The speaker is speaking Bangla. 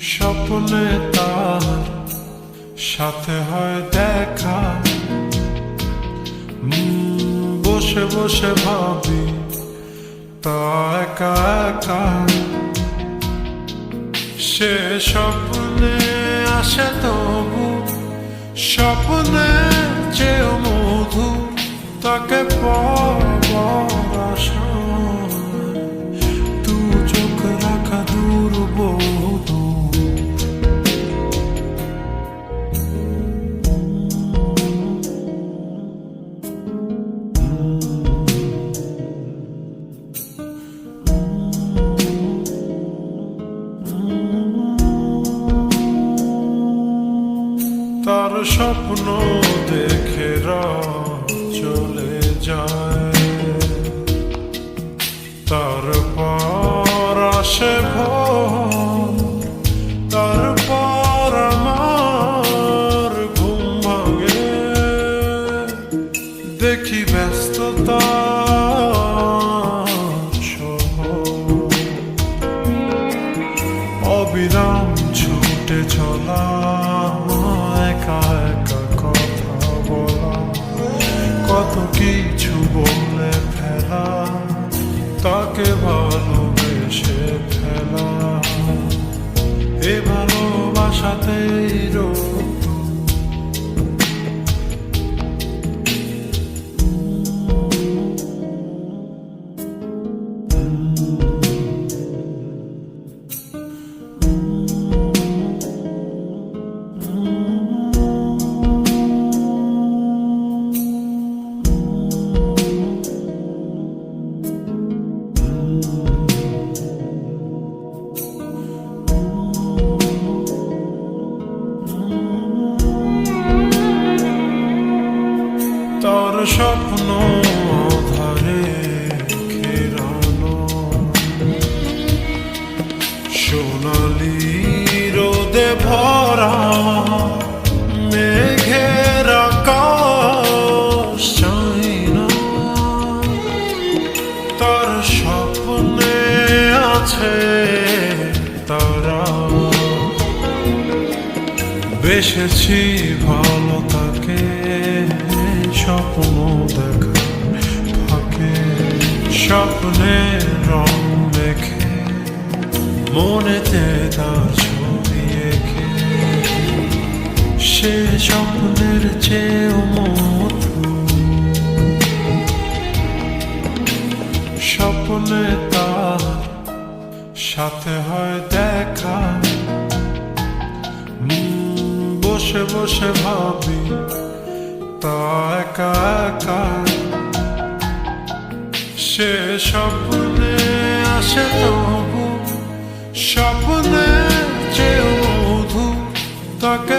স্বপ্নে তার সাথে হয় দেখা, বসে বসে ভাবি তা একা একা। সে স্বপ্নে আসে তবু স্বপ্নে চেয়েও মধু, তাকে পাবার আশায় তু চোখ রাখা দুর্বোধ। তার স্বপ্ন দেখে রাত চলে যায়, তারপর আসে ভোর, তারপর আমার ঘুম ভাঙে। দেখি ব্যস্ততা অবিরাম ছুটে চলা, একা একা কথা বলা, কত কিছু বলে ফেলা, তাকে ভালোবেসে ফেলা। এ ভালোবাসাতেই রোদ তার স্বপ্ন ধারে ঘেরানো, সোনালি রোদে ভরা মেঘের আকাশ চাই না। তার স্বপ্নে আছে তারা, বেসেছি ভালো তাকে স্বপ্ন দেখা ফাঁকে। স্বপ্নে রং মেখে মনেতে তার ছবি এঁকে, সে স্বপ্নের চেয়েও মধু। স্বপ্নে তার সাথে হয় দেখা, বসে বসে ভাবি তা একা একা। সে স্বপ্নে আসে তবু স্বপ্নে চেয়েও মধু, তাকে